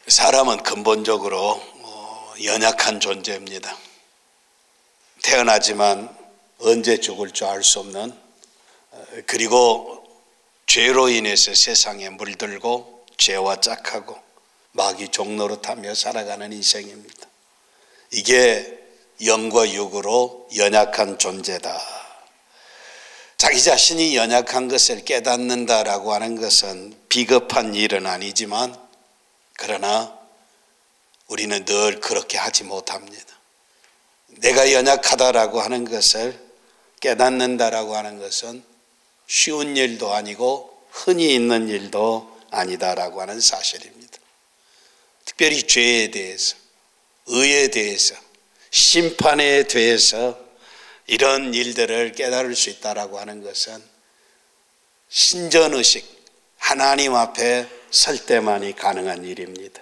사람은 근본적으로 연약한 존재입니다. 태어나지만 언제 죽을 줄 알 수 없는, 그리고 죄로 인해서 세상에 물들고 죄와 짝하고 마귀 종노릇하며 살아가는 인생입니다. 이게 영과 육으로 연약한 존재다. 자기 자신이 연약한 것을 깨닫는다라고 하는 것은 비겁한 일은 아니지만, 그러나 우리는 늘 그렇게 하지 못합니다. 내가 연약하다라고 하는 것을 깨닫는다라고 하는 것은 쉬운 일도 아니고 흔히 있는 일도 아니다라고 하는 사실입니다. 특별히 죄에 대해서, 의에 대해서, 심판에 대해서 이런 일들을 깨달을 수 있다라고 하는 것은 신전의식, 하나님 앞에 설 때만이 가능한 일입니다.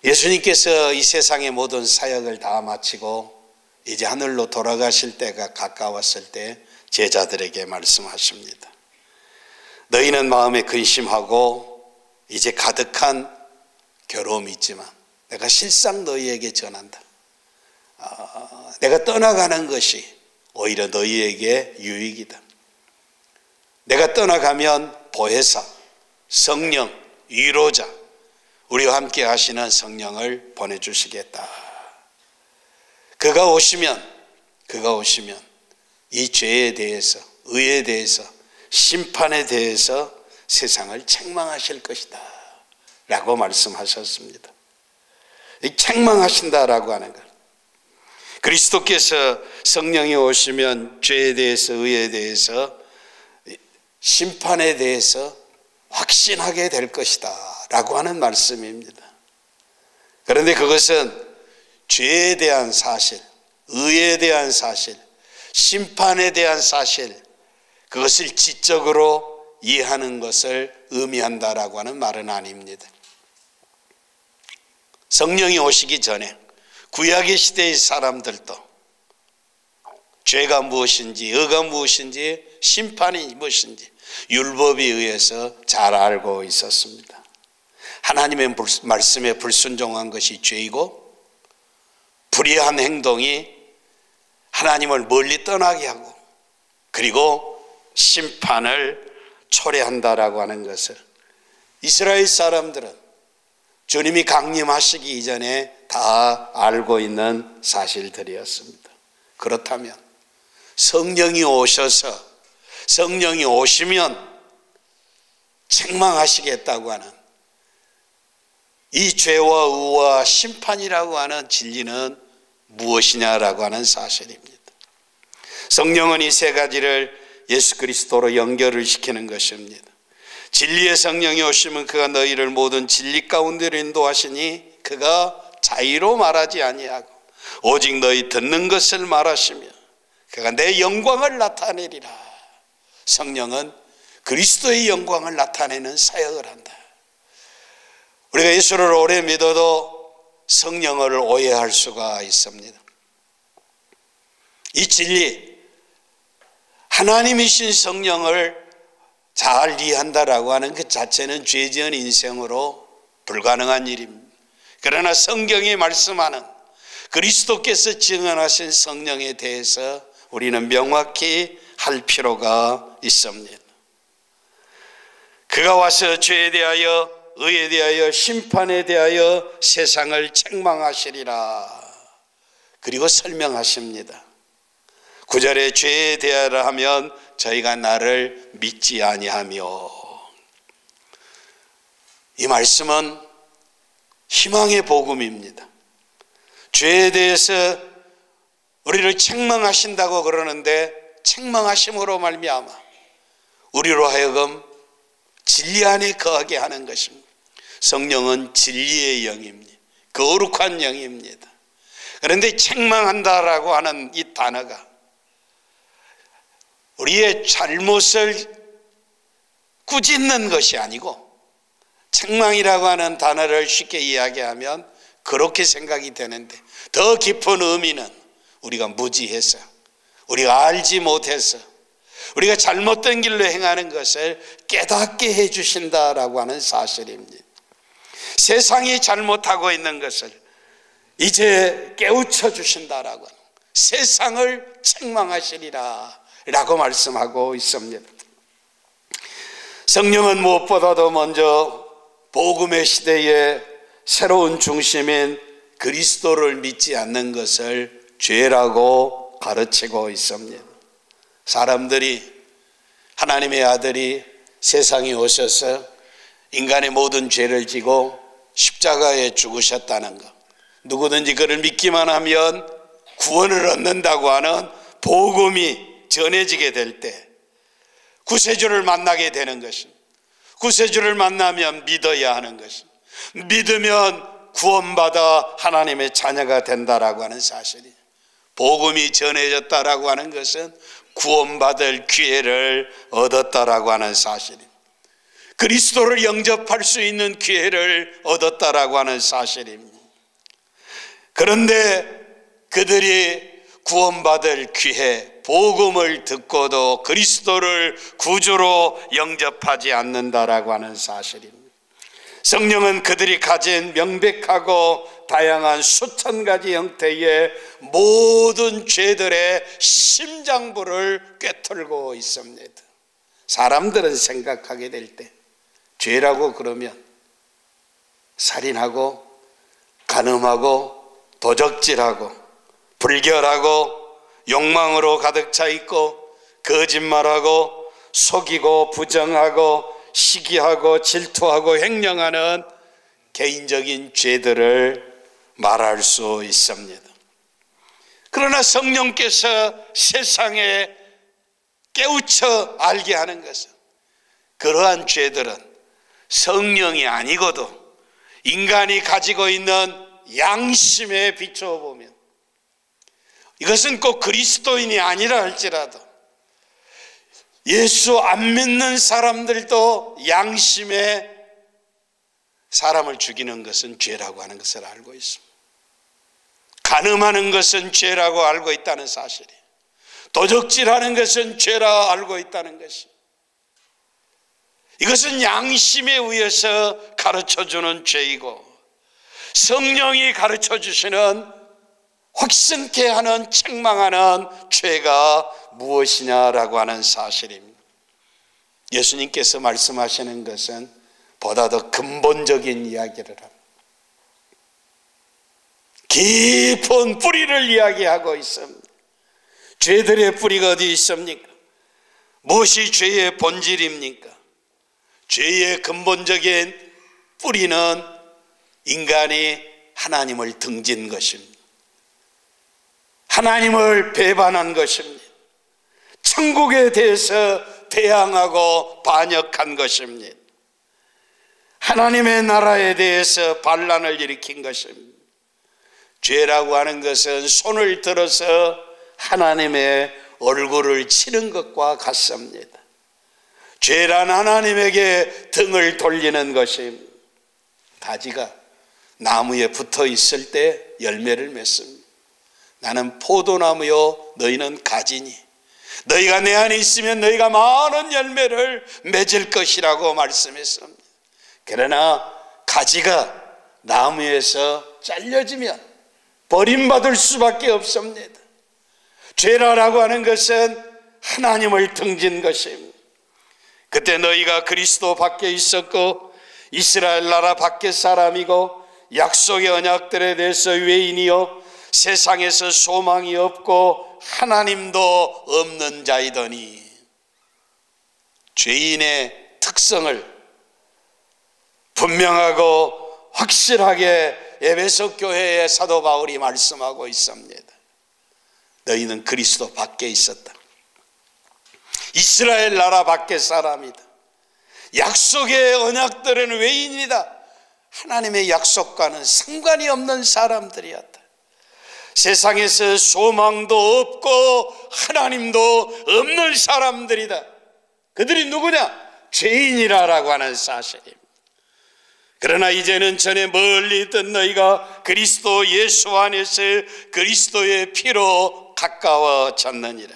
예수님께서 이 세상의 모든 사역을 다 마치고 이제 하늘로 돌아가실 때가 가까웠을 때 제자들에게 말씀하십니다. 너희는 마음에 근심하고 이제 가득한 괴로움이 있지만 내가 실상 너희에게 전한다. 내가 떠나가는 것이 오히려 너희에게 유익이다. 내가 떠나가면 보혜사, 성령, 위로자, 우리와 함께 하시는 성령을 보내주시겠다. 그가 오시면 이 죄에 대해서, 의에 대해서, 심판에 대해서 세상을 책망하실 것이다 라고 말씀하셨습니다. 이 책망하신다라고 하는 것, 그리스도께서 성령이 오시면 죄에 대해서, 의에 대해서, 심판에 대해서 확신하게 될 것이다 라고 하는 말씀입니다. 그런데 그것은 죄에 대한 사실, 의에 대한 사실, 심판에 대한 사실, 그것을 지적으로 이해하는 것을 의미한다라고 하는 말은 아닙니다. 성령이 오시기 전에 구약의 시대의 사람들도 죄가 무엇인지, 의가 무엇인지, 심판이 무엇인지 율법에 의해서 잘 알고 있었습니다. 하나님의 말씀에 불순종한 것이 죄이고, 불의한 행동이 하나님을 멀리 떠나게 하고, 그리고 심판을 초래한다라고 하는 것을 이스라엘 사람들은 주님이 강림하시기 이전에 다 알고 있는 사실들이었습니다. 그렇다면 성령이 오셔서, 성령이 오시면 책망하시겠다고 하는 이 죄와 의와 심판이라고 하는 진리는 무엇이냐라고 하는 사실입니다. 성령은 이 세 가지를 예수 그리스도로 연결을 시키는 것입니다. 진리의 성령이 오시면 그가 너희를 모든 진리 가운데로 인도하시니 그가 자의로 말하지 아니하고 오직 너희 듣는 것을 말하시며 그가 내 영광을 나타내리라. 성령은 그리스도의 영광을 나타내는 사역을 한다. 우리가 예수를 오래 믿어도 성령을 오해할 수가 있습니다. 이 진리, 하나님이신 성령을 잘 이해한다라고 하는 그 자체는 죄 지은 인생으로 불가능한 일입니다. 그러나 성경이 말씀하는 그리스도께서 증언하신 성령에 대해서 우리는 명확히 할 필요가 있습니다. 그가 와서 죄에 대하여, 의에 대하여, 심판에 대하여 세상을 책망하시리라. 그리고 설명하십니다. 9절에 죄에 대하여 하면 저희가 나를 믿지 아니하며, 이 말씀은 희망의 복음입니다. 죄에 대해서 우리를 책망하신다고 그러는데 책망하심으로 말미암아 우리로 하여금 진리 안에 거하게 하는 것입니다. 성령은 진리의 영입니다. 거룩한 영입니다. 그런데 책망한다라고 하는 이 단어가 우리의 잘못을 꾸짖는 것이 아니고, 책망이라고 하는 단어를 쉽게 이야기하면 그렇게 생각이 되는데 더 깊은 의미는 우리가 무지해서, 우리가 알지 못해서, 우리가 잘못된 길로 행하는 것을 깨닫게 해주신다라고 하는 사실입니다. 세상이 잘못하고 있는 것을 이제 깨우쳐 주신다라고, 세상을 책망하시리라 라고 말씀하고 있습니다. 성령은 무엇보다도 먼저 복음의 시대에 새로운 중심인 그리스도를 믿지 않는 것을 죄라고 가르치고 있습니다. 사람들이 하나님의 아들이 세상에 오셔서 인간의 모든 죄를 지고 십자가에 죽으셨다는 것, 누구든지 그를 믿기만 하면 구원을 얻는다고 하는 복음이 전해지게 될 때 구세주를 만나게 되는 것입니다. 구세주를 만나면 믿어야 하는 것입니다. 믿으면 구원받아 하나님의 자녀가 된다라고 하는 사실이, 복음이 전해졌다라고 하는 것은 구원받을 기회를 얻었다라고 하는 사실입니다. 그리스도를 영접할 수 있는 기회를 얻었다라고 하는 사실입니다. 그런데 그들이 구원받을 기회, 복음을 듣고도 그리스도를 구주로 영접하지 않는다라고 하는 사실입니다. 성령은 그들이 가진 명백하고 다양한 수천 가지 형태의 모든 죄들의 심장부를 꿰뚫고 있습니다. 사람들은 생각하게 될 때 죄라고 그러면 살인하고 간음하고 도적질하고 불결하고 욕망으로 가득 차 있고 거짓말하고 속이고 부정하고 시기하고 질투하고 횡령하는 개인적인 죄들을 말할 수 있습니다. 그러나 성령께서 세상에 깨우쳐 알게 하는 것은 그러한 죄들은 성령이 아니고도 인간이 가지고 있는 양심에 비추어 보면, 이것은 꼭 그리스도인이 아니라 할지라도 예수 안 믿는 사람들도 양심에 사람을 죽이는 것은 죄라고 하는 것을 알고 있습니다. 간음하는 것은 죄라고 알고 있다는 사실이, 도적질하는 것은 죄라 알고 있다는 것이, 이것은 양심에 의해서 가르쳐주는 죄이고 성령이 가르쳐주시는 확신케 하는 책망하는 죄가 무엇이냐라고 하는 사실입니다. 예수님께서 말씀하시는 것은 보다 더 근본적인 이야기를 합니다. 깊은 뿌리를 이야기하고 있습니다. 죄들의 뿌리가 어디 있습니까? 무엇이 죄의 본질입니까? 죄의 근본적인 뿌리는 인간이 하나님을 등진 것입니다. 하나님을 배반한 것입니다. 천국에 대해서 대항하고 반역한 것입니다. 하나님의 나라에 대해서 반란을 일으킨 것입니다. 죄라고 하는 것은 손을 들어서 하나님의 얼굴을 치는 것과 같습니다. 죄란 하나님에게 등을 돌리는 것입니다. 가지가 나무에 붙어 있을 때 열매를 맺습니다. 나는 포도나무요 너희는 가지니 너희가 내 안에 있으면 너희가 많은 열매를 맺을 것이라고 말씀했습니다. 그러나 가지가 나무에서 잘려지면 버림받을 수밖에 없습니다. 죄라고 하는 것은 하나님을 등진 것입니다. 그때 너희가 그리스도 밖에 있었고 이스라엘 나라 밖에 사람이고 약속의 언약들에 대해서 외인이요 세상에서 소망이 없고 하나님도 없는 자이더니, 죄인의 특성을 분명하고 확실하게 에베소 교회의 사도 바울이 말씀하고 있습니다. 너희는 그리스도 밖에 있었다. 이스라엘 나라 밖의 사람이다. 약속의 언약들은 외인이다. 하나님의 약속과는 상관이 없는 사람들이었다. 세상에서 소망도 없고 하나님도 없는 사람들이다. 그들이 누구냐? 죄인이라고 하는 사실입니다. 그러나 이제는 전에 멀리 있던 너희가 그리스도 예수 안에서 그리스도의 피로 가까워졌느니라.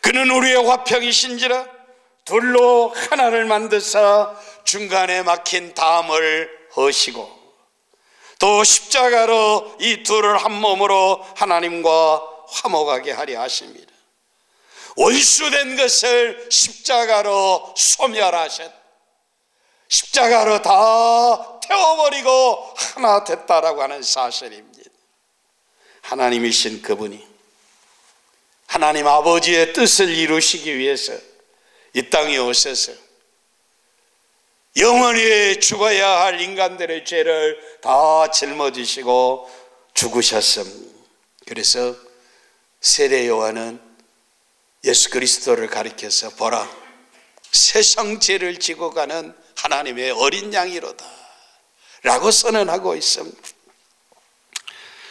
그는 우리의 화평이신지라 둘로 하나를 만드사 중간에 막힌 담을 허시고 또 십자가로 이 둘을 한 몸으로 하나님과 화목하게 하려 하십니다. 원수된 것을 십자가로 소멸하셨, 십자가로 다 태워버리고 하나 됐다라고 하는 사실입니다. 하나님이신 그분이 하나님 아버지의 뜻을 이루시기 위해서 이 땅에 오셔서 영원히 죽어야 할 인간들의 죄를 다 짊어지시고 죽으셨습니다. 그래서 세례 요한은 예수 그리스도를 가리켜서 보라, 세상 죄를 지고 가는 하나님의 어린 양이로다 라고 선언하고 있습니다.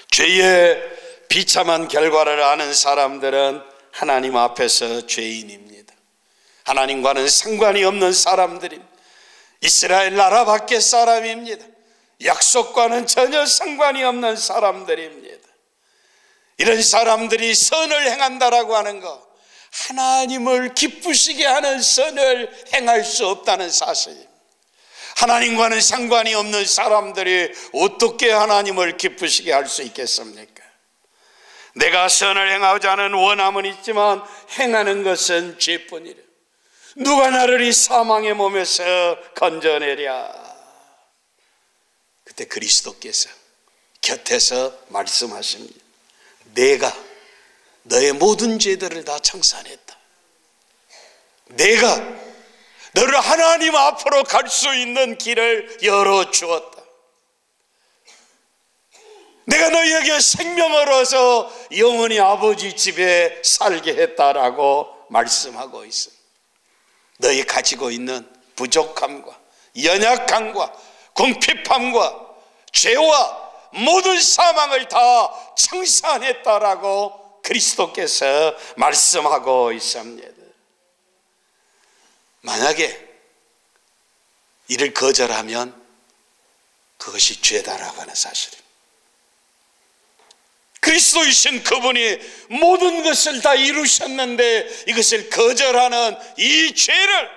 죄의 비참한 결과를 아는 사람들은 하나님 앞에서 죄인입니다. 하나님과는 상관이 없는 사람들입니다. 이스라엘 나라 밖의 사람입니다. 약속과는 전혀 상관이 없는 사람들입니다. 이런 사람들이 선을 행한다라고 하는 것, 하나님을 기쁘시게 하는 선을 행할 수 없다는 사실입니다. 하나님과는 상관이 없는 사람들이 어떻게 하나님을 기쁘시게 할 수 있겠습니까? 내가 선을 행하자는 원함은 있지만 행하는 것은 죄뿐이라. 누가 나를 이 사망의 몸에서 건져내랴. 그때 그리스도께서 곁에서 말씀하십니다. 내가 너의 모든 죄들을 다 청산했다. 내가 너를 하나님 앞으로 갈 수 있는 길을 열어주었다. 내가 너희에게 생명을 얻어서 영원히 아버지 집에 살게 했다라고 말씀하고 있습니다. 너희 가지고 있는 부족함과 연약함과 궁핍함과 죄와 모든 사망을 다 청산했다라고 그리스도께서 말씀하고 있습니다. 만약에 이를 거절하면 그것이 죄다라고 하는 사실입니다. 그리스도이신 그분이 모든 것을 다 이루셨는데 이것을 거절하는 이 죄를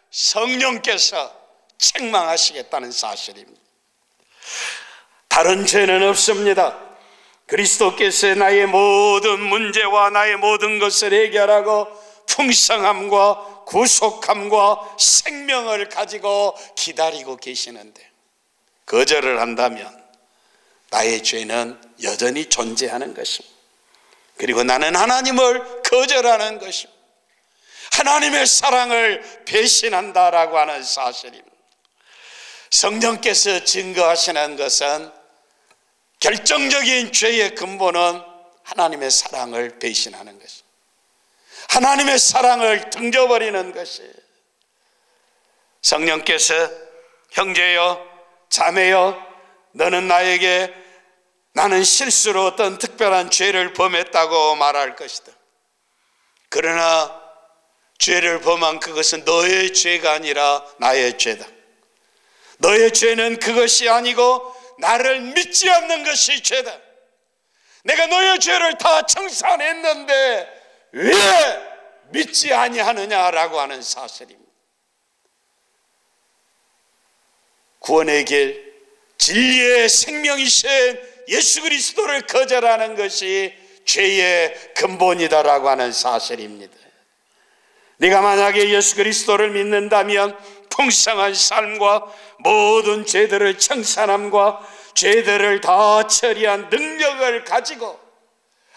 성령께서 책망하시겠다는 사실입니다. 다른 죄는 없습니다. 그리스도께서 나의 모든 문제와 나의 모든 것을 해결하고 풍성함과 구속함과 생명을 가지고 기다리고 계시는데 거절을 한다면 나의 죄는 여전히 존재하는 것입니다. 그리고 나는 하나님을 거절하는 것입니다. 하나님의 사랑을 배신한다라고 하는 사실입니다. 성령께서 증거하시는 것은 결정적인 죄의 근본은 하나님의 사랑을 배신하는 것입니다. 하나님의 사랑을 등져버리는 것이에요. 성령께서 형제여 자매여 너는 나는 실수로 어떤 특별한 죄를 범했다고 말할 것이다. 그러나 죄를 범한 그것은 너의 죄가 아니라 나의 죄다. 너의 죄는 그것이 아니고 나를 믿지 않는 것이 죄다. 내가 너의 죄를 다 청산했는데 왜 믿지 아니하느냐라고 하는 사실입니다. 구원의 길, 진리의 생명이신 예수 그리스도를 거절하는 것이 죄의 근본이다라고 하는 사실입니다. 네가 만약에 예수 그리스도를 믿는다면 풍성한 삶과 모든 죄들을 청산함과 죄들을 다 처리한 능력을 가지고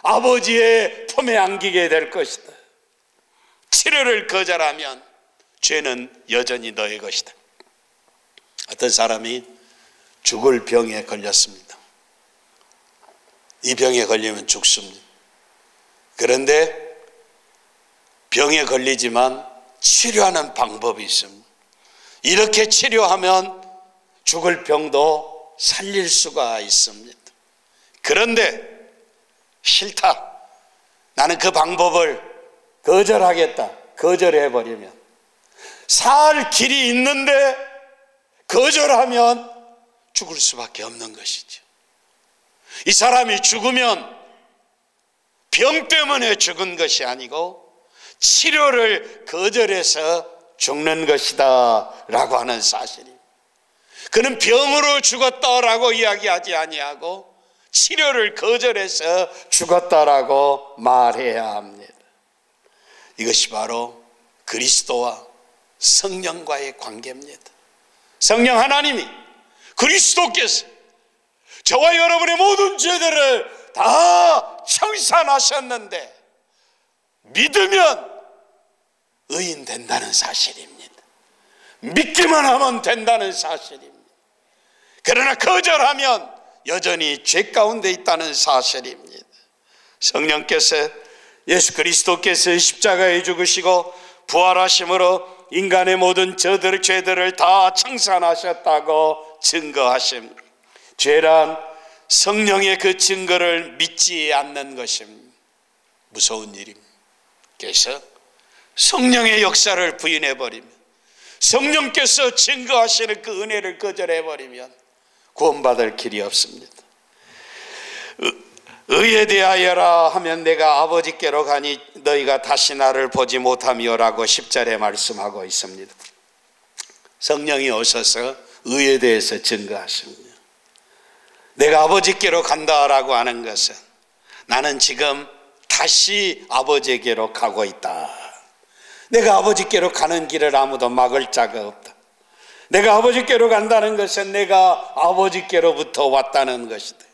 아버지의 품에 안기게 될 것이다. 치료를 거절하면 죄는 여전히 너의 것이다. 어떤 사람이 죽을 병에 걸렸습니다. 이 병에 걸리면 죽습니다. 그런데 병에 걸리지만 치료하는 방법이 있습니다. 이렇게 치료하면 죽을 병도 살릴 수가 있습니다. 그런데 싫다. 나는 그 방법을 거절하겠다. 거절해버리면 살 길이 있는데 거절하면 죽을 수밖에 없는 것이죠. 이 사람이 죽으면 병 때문에 죽은 것이 아니고 치료를 거절해서 죽는 것이다 라고 하는 사실입니다. 그는 병으로 죽었다라고 이야기하지 아니하고 치료를 거절해서 죽었다라고 말해야 합니다. 이것이 바로 그리스도와 성령과의 관계입니다. 성령 하나님이 그리스도께서 저와 여러분의 모든 죄들을 다 청산하셨는데 믿으면 의인 된다는 사실입니다. 믿기만 하면 된다는 사실입니다. 그러나 거절하면 여전히 죄 가운데 있다는 사실입니다. 성령께서 예수 그리스도께서 십자가에 죽으시고 부활하심으로 인간의 모든 죄들을 다 청산하셨다고 증거하십니다. 죄란 성령의 그 증거를 믿지 않는 것입니다. 무서운 일입니다. 그래서 성령의 역사를 부인해버리면, 성령께서 증거하시는 그 은혜를 거절해버리면 구원받을 길이 없습니다. 의에 대하여라 하면 내가 아버지께로 가니 너희가 다시 나를 보지 못하며라고 10절에 말씀하고 있습니다. 성령이 오셔서 의에 대해서 증거하십니다. 내가 아버지께로 간다라고 하는 것은 나는 지금 다시 아버지께로 가고 있다. 내가 아버지께로 가는 길을 아무도 막을 자가 없다. 내가 아버지께로 간다는 것은 내가 아버지께로부터 왔다는 것이다.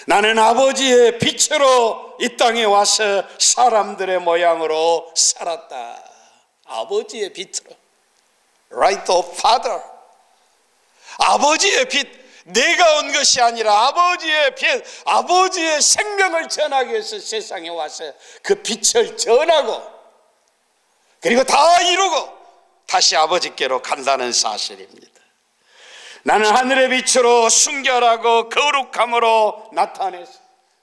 나는 아버지의 빛으로 이 땅에 와서 사람들의 모양으로 살았다. 아버지의 빛으로. Light of Father. 아버지의 빛. 내가 온 것이 아니라 아버지의 빛, 아버지의 생명을 전하기 위해서 세상에 와서 그 빛을 전하고 그리고 다 이루고 다시 아버지께로 간다는 사실입니다. 나는 하늘의 빛으로 순결하고 거룩함으로 나타내서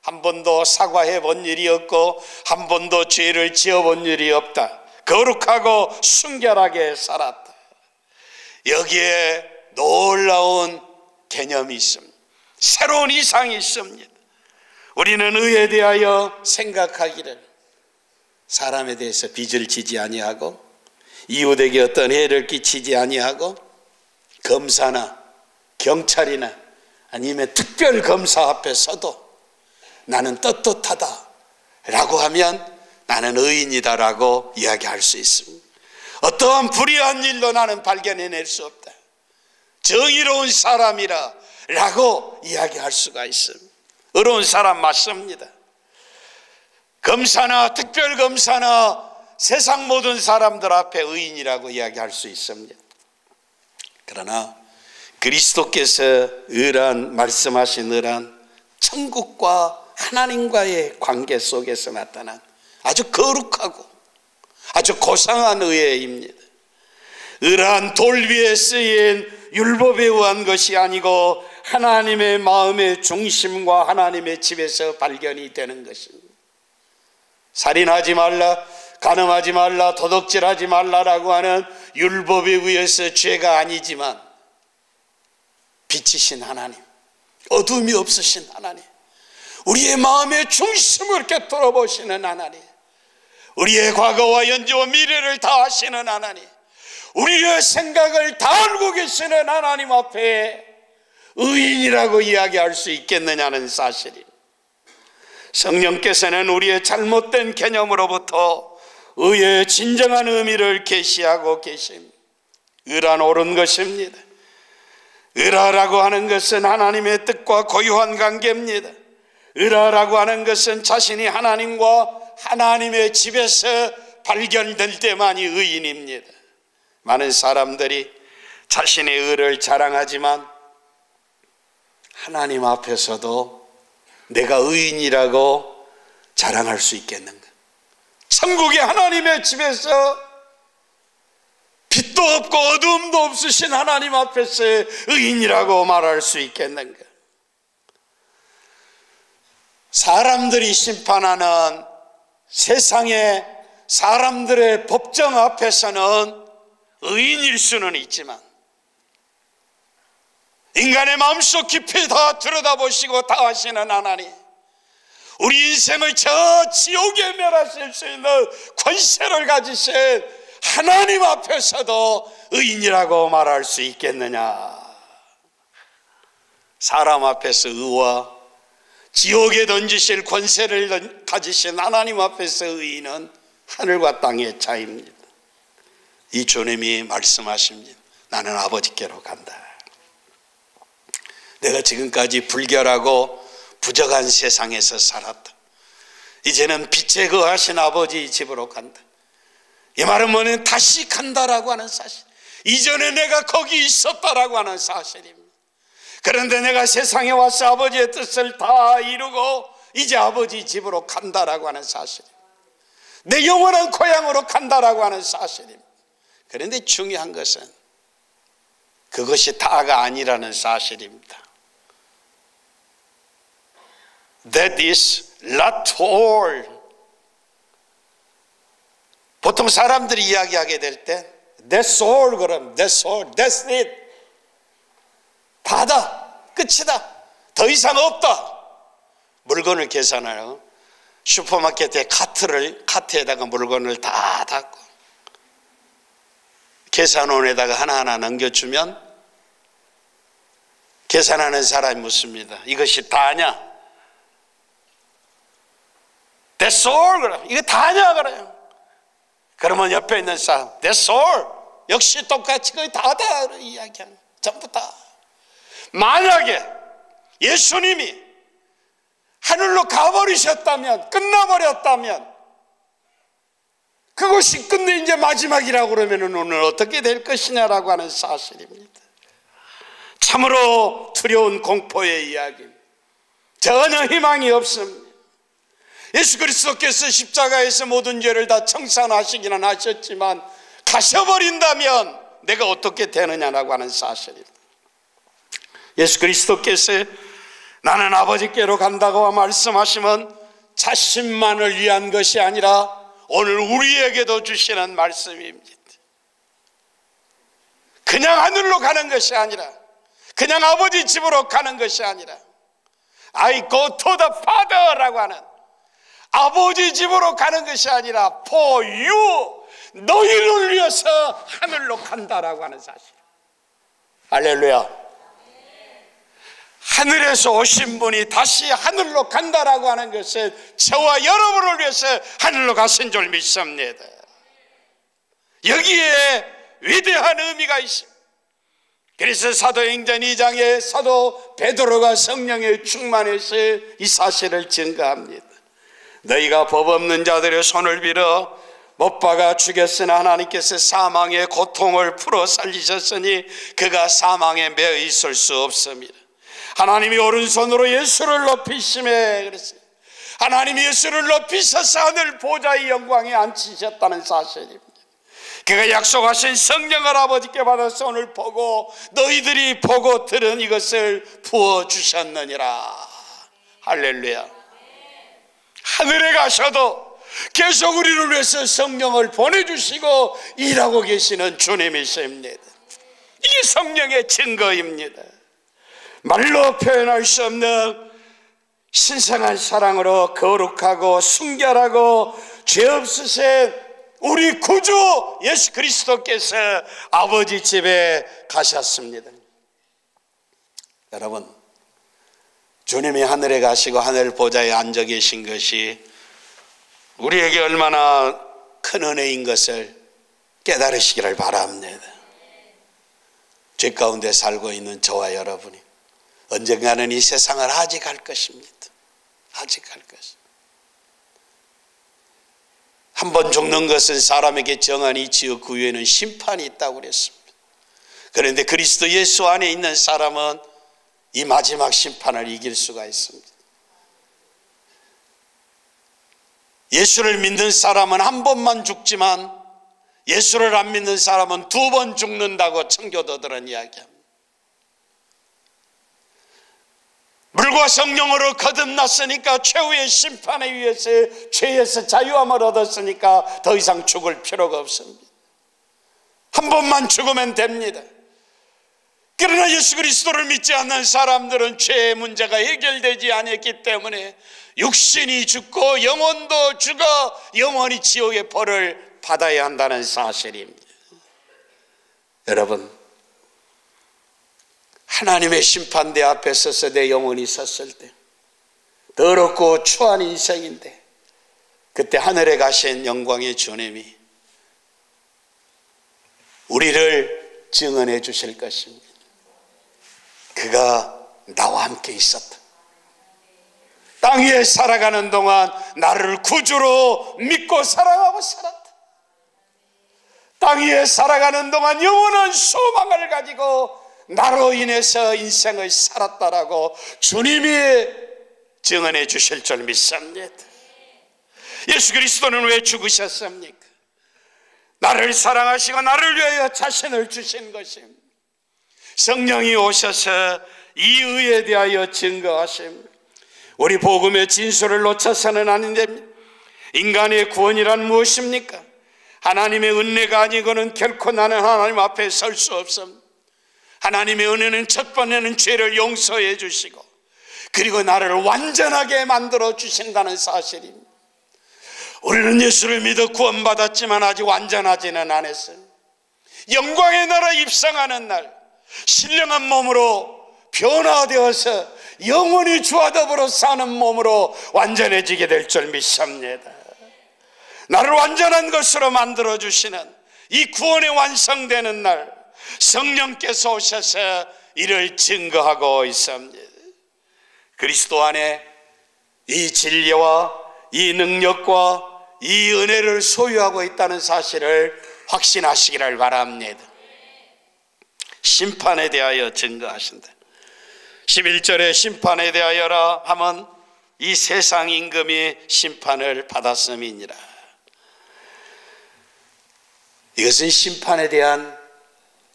한 번도 사과해 본 일이 없고 한 번도 죄를 지어 본 일이 없다. 거룩하고 순결하게 살았다. 여기에 놀라운 개념이 있습니다. 새로운 이상이 있습니다. 우리는 의에 대하여 생각하기를 사람에 대해서 빚을 지지 아니하고 이웃에게 어떤 해를 끼치지 아니하고 검사나 경찰이나 아니면 특별검사 앞에 서도 나는 떳떳하다 라고 하면 나는 의인이다 라고 이야기할 수 있습니다. 어떠한 불의한 일도 나는 발견해낼 수 없다. 정의로운 사람이라 라고 이야기할 수가 있습니다. 의로운 사람 맞습니다. 검사나 특별검사나 세상 모든 사람들 앞에 의인이라고 이야기할 수 있습니다. 그러나 그리스도께서 말씀하신 의란 천국과 하나님과의 관계 속에서 나타난 아주 거룩하고 아주 고상한 의입니다. 의란 돌 위에 쓰인 율법에 의한 것이 아니고 하나님의 마음의 중심과 하나님의 집에서 발견이 되는 것입니다. 살인하지 말라, 간음하지 말라, 도둑질하지 말라라고 하는 율법에 의해서 죄가 아니지만 빛이신 하나님, 어둠이 없으신 하나님, 우리의 마음의 중심을 꿰뚫어 보시는 하나님, 우리의 과거와 현재와 미래를 다 아시는 하나님, 우리의 생각을 다 알고 계시는 하나님 앞에 의인이라고 이야기할 수 있겠느냐는 사실입니다. 성령께서는 우리의 잘못된 개념으로부터 의의 진정한 의미를 계시하고 계십니다. 의란 옳은 것입니다. 의라라고 하는 것은 하나님의 뜻과 고유한 관계입니다. 의라라고 하는 것은 자신이 하나님과 하나님의 집에서 발견될 때만이 의인입니다. 많은 사람들이 자신의 의를 자랑하지만 하나님 앞에서도 내가 의인이라고 자랑할 수 있겠는가? 천국의 하나님의 집에서 빛도 없고 어둠도 없으신 하나님 앞에서 의인이라고 말할 수 있겠는가? 사람들이 심판하는 세상의 사람들의 법정 앞에서는 의인일 수는 있지만 인간의 마음속 깊이 다 들여다보시고 다 아시는 하나님, 우리 인생을 저 지옥에 멸하실 수 있는 권세를 가지신 하나님 앞에서도 의인이라고 말할 수 있겠느냐? 사람 앞에서 의와 지옥에 던지실 권세를 가지신 하나님 앞에서 의인은 하늘과 땅의 차이입니다. 이 주님이 말씀하십니다. 나는 아버지께로 간다. 내가 지금까지 불결하고 부정한 세상에서 살았다. 이제는 빛에 거하신 아버지 집으로 간다. 이 말은 뭐냐면 다시 간다라고 하는 사실. 이전에 내가 거기 있었다라고 하는 사실입니다. 그런데 내가 세상에 와서 아버지의 뜻을 다 이루고 이제 아버지 집으로 간다라고 하는 사실입니다. 내 영원한 고향으로 간다라고 하는 사실입니다. 그런데 중요한 것은 그것이 다가 아니라는 사실입니다. That is not all. 보통 사람들이 이야기하게 될 때 That's all 그럼 That's all, That's it. 다다, 끝이다, 더 이상 없다. 물건을 계산하여 슈퍼마켓에 카트에다가 물건을 다 닫고 계산원에다가 하나하나 넘겨주면 계산하는 사람이 묻습니다. 이것이 다냐? That's all 그럼 이거 다냐 그래요. 그러면 옆에 있는 사람 That's all 역시 똑같이 거의 다다 이야기하는 전부 다. 만약에 예수님이 하늘로 가버리셨다면, 끝나버렸다면, 그것이 끝내 이제 마지막이라고 그러면 오늘 어떻게 될 것이냐라고 하는 사실입니다. 참으로 두려운 공포의 이야기, 전혀 희망이 없습니다. 예수 그리스도께서 십자가에서 모든 죄를 다 청산하시기는 하셨지만 가셔버린다면 내가 어떻게 되느냐라고 하는 사실입니다. 예수 그리스도께서 나는 아버지께로 간다고 말씀하시면 자신만을 위한 것이 아니라 오늘 우리에게도 주시는 말씀입니다. 그냥 하늘로 가는 것이 아니라, 그냥 아버지 집으로 가는 것이 아니라 I go to the Father라고 하는 아버지 집으로 가는 것이 아니라 for you, 너희를 위해서 하늘로 간다라고 하는 사실. 할렐루야. 하늘에서 오신 분이 다시 하늘로 간다라고 하는 것은 저와 여러분을 위해서 하늘로 가신 줄 믿습니다. 여기에 위대한 의미가 있습니다. 그래서 사도행전 2장에 사도 베드로가 성령에 충만해서 이 사실을 증거합니다. 너희가 법 없는 자들의 손을 빌어 못 박아 죽였으나 하나님께서 사망의 고통을 풀어 살리셨으니 그가 사망에 매어 있을 수 없습니다. 하나님이 오른손으로 예수를 높이심에 그랬어요. 하나님이 예수를 높이셔서 하늘 보좌의 영광에 앉히셨다는 사실입니다. 그가 약속하신 성령을 아버지께 받아서 오늘 보고 너희들이 보고 들은 이것을 부어주셨느니라. 할렐루야. 하늘에 가셔도 계속 우리를 위해서 성령을 보내주시고 일하고 계시는 주님이십니다. 이게 성령의 증거입니다. 말로 표현할 수 없는 신성한 사랑으로 거룩하고 순결하고 죄 없으신 우리 구주 예수 그리스도께서 아버지 집에 가셨습니다. 여러분, 주님이 하늘에 가시고 하늘 보좌에 앉아 계신 것이 우리에게 얼마나 큰 은혜인 것을 깨달으시기를 바랍니다. 죄 가운데 살고 있는 저와 여러분이 언젠가는 이 세상을 아직 갈 것입니다. 아직 갈 것입니다. 한 번 죽는 것은 사람에게 정한이 있지요 그 위에는 심판이 있다고 그랬습니다. 그런데 그리스도 예수 안에 있는 사람은 이 마지막 심판을 이길 수가 있습니다. 예수를 믿는 사람은 한 번만 죽지만 예수를 안 믿는 사람은 2번 죽는다고 청교도들은 이야기합니다. 물과 성령으로 거듭났으니까 최후의 심판에 의해서 죄에서 자유함을 얻었으니까 더 이상 죽을 필요가 없습니다. 한 번만 죽으면 됩니다. 그러나 예수 그리스도를 믿지 않는 사람들은 죄의 문제가 해결되지 않았기 때문에 육신이 죽고 영혼도 죽어 영원히 지옥의 벌을 받아야 한다는 사실입니다. 여러분, 하나님의 심판대 앞에 서서 내 영혼이 섰을 때 더럽고 추한 인생인데, 그때 하늘에 가신 영광의 주님이 우리를 증언해 주실 것입니다. 그가 나와 함께 있었다. 땅 위에 살아가는 동안 나를 구주로 믿고 사랑하고 살았다. 땅 위에 살아가는 동안 영원한 소망을 가지고 나로 인해서 인생을 살았다라고 주님이 증언해 주실 줄 믿습니다. 예수 그리스도는 왜 죽으셨습니까? 나를 사랑하시고 나를 위하여 자신을 주신 것입니다. 성령이 오셔서 이 의에 대하여 증거하십니다. 우리 복음의 진술을 놓쳐서는 안 됩니다. 인간의 구원이란 무엇입니까? 하나님의 은혜가 아니고는 결코 나는 하나님 앞에 설 수 없습니다. 하나님의 은혜는 첫 번째는 죄를 용서해 주시고, 그리고 나를 완전하게 만들어 주신다는 사실입니다. 우리는 예수를 믿어 구원받았지만 아직 완전하지는 않았어요. 영광의 나라 입성하는 날, 신령한 몸으로 변화되어서 영원히 주와 더불어 사는 몸으로 완전해지게 될 줄 믿습니다. 나를 완전한 것으로 만들어 주시는 이 구원이 완성되는 날, 성령께서 오셔서 이를 증거하고 있습니다. 그리스도 안에 이 진리와 이 능력과 이 은혜를 소유하고 있다는 사실을 확신하시기를 바랍니다. 심판에 대하여 증거하신다. 11절에 심판에 대하여라 하면 이 세상 임금이 심판을 받았음이니라. 이것은 심판에 대한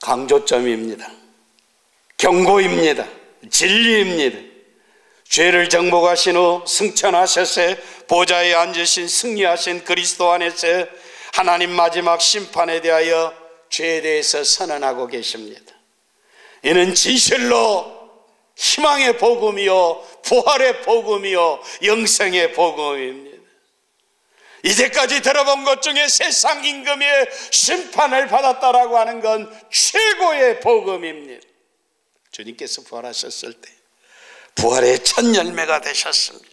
강조점입니다. 경고입니다. 진리입니다. 죄를 정복하신 후 승천하셔서 보좌에 앉으신 승리하신 그리스도 안에서 하나님 마지막 심판에 대하여 죄에 대해서 선언하고 계십니다. 이는 진실로 희망의 복음이요 부활의 복음이요 영생의 복음입니다. 이제까지 들어본 것 중에 세상 임금의 심판을 받았다라고 하는 건 최고의 복음입니다. 주님께서 부활하셨을 때 부활의 첫 열매가 되셨습니다.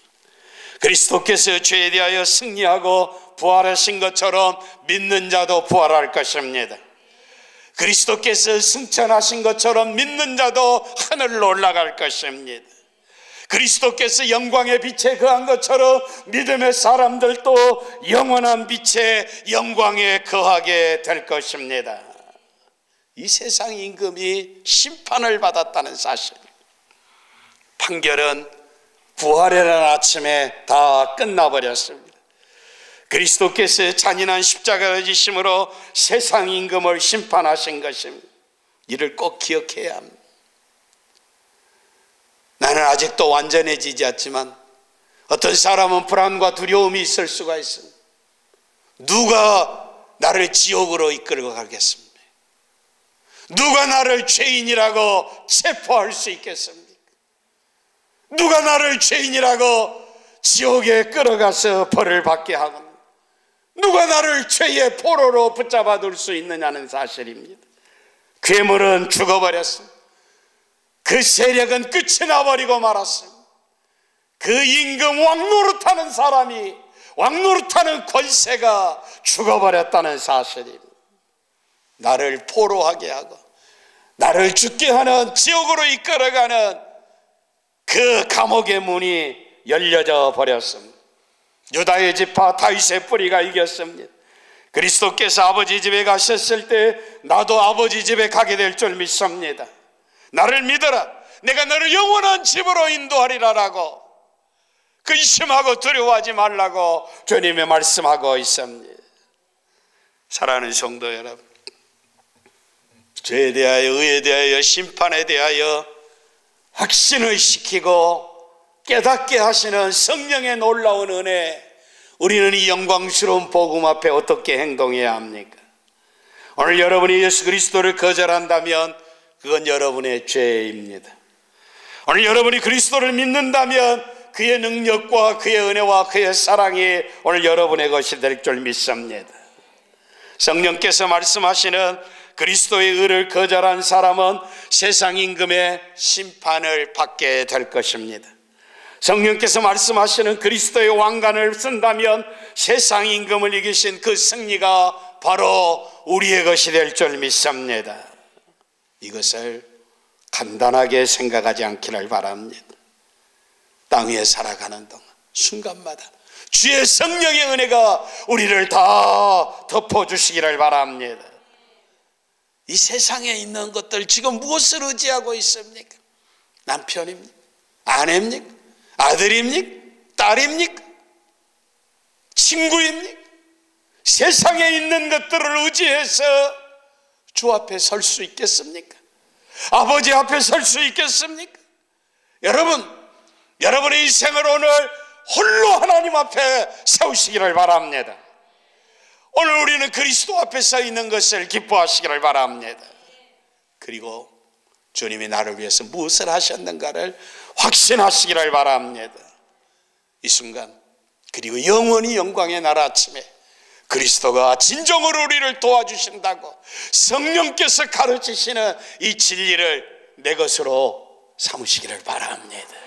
그리스도께서 죄에 대하여 승리하고 부활하신 것처럼 믿는 자도 부활할 것입니다. 그리스도께서 승천하신 것처럼 믿는 자도 하늘로 올라갈 것입니다. 그리스도께서 영광의 빛에 거한 것처럼 믿음의 사람들도 영원한 빛의 영광에 거하게 될 것입니다. 이 세상 임금이 심판을 받았다는 사실, 판결은 부활이라는 아침에 다 끝나버렸습니다. 그리스도께서 잔인한 십자가를 지심으로 세상 임금을 심판하신 것입니다. 이를 꼭 기억해야 합니다. 나는 아직도 완전해지지 않지만 어떤 사람은 불안과 두려움이 있을 수가 있습니다. 누가 나를 지옥으로 이끌고 가겠습니까? 누가 나를 죄인이라고 체포할 수 있겠습니까? 누가 나를 죄인이라고 지옥에 끌어가서 벌을 받게 하고, 누가 나를 죄의 포로로 붙잡아 둘 수 있느냐는 사실입니다. 괴물은 죽어버렸습니다. 그 세력은 끝이 나버리고 말았습니다. 그 임금 왕노릇하는 사람이, 왕노릇하는 권세가 죽어버렸다는 사실입니다. 나를 포로하게 하고 나를 죽게 하는, 지옥으로 이끌어가는 그 감옥의 문이 열려져 버렸습니다. 유다의 지파 다윗의 뿌리가 이겼습니다. 그리스도께서 아버지 집에 가셨을 때 나도 아버지 집에 가게 될 줄 믿습니다. 나를 믿어라, 내가 너를 영원한 집으로 인도하리라라고 근심하고 두려워하지 말라고 주님이 말씀하고 있습니다. 사랑하는 성도 여러분, 죄에 대하여, 의에 대하여, 심판에 대하여 확신을 시키고 깨닫게 하시는 성령의 놀라운 은혜, 우리는 이 영광스러운 복음 앞에 어떻게 행동해야 합니까? 오늘 여러분이 예수 그리스도를 거절한다면 그건 여러분의 죄입니다. 오늘 여러분이 그리스도를 믿는다면 그의 능력과 그의 은혜와 그의 사랑이 오늘 여러분의 것이 될 줄 믿습니다. 성령께서 말씀하시는 그리스도의 의를 거절한 사람은 세상 임금의 심판을 받게 될 것입니다. 성령께서 말씀하시는 그리스도의 왕관을 쓴다면 세상 임금을 이기신 그 승리가 바로 우리의 것이 될 줄 믿습니다. 이것을 간단하게 생각하지 않기를 바랍니다. 땅 위에 살아가는 동안 순간마다 주의 성령의 은혜가 우리를 다 덮어주시기를 바랍니다. 이 세상에 있는 것들 지금 무엇을 의지하고 있습니까? 남편입니까? 아내입니까? 아들입니까? 딸입니까? 친구입니까? 세상에 있는 것들을 의지해서 주 앞에 설 수 있겠습니까? 아버지 앞에 설 수 있겠습니까? 여러분의 인생을 오늘 홀로 하나님 앞에 세우시기를 바랍니다. 오늘 우리는 그리스도 앞에 서 있는 것을 기뻐하시기를 바랍니다. 그리고 주님이 나를 위해서 무엇을 하셨는가를 확신하시기를 바랍니다. 이 순간 그리고 영원히 영광의 날 아침에 그리스도가 진정으로 우리를 도와주신다고 성령께서 가르치시는 이 진리를 내 것으로 삼으시기를 바랍니다.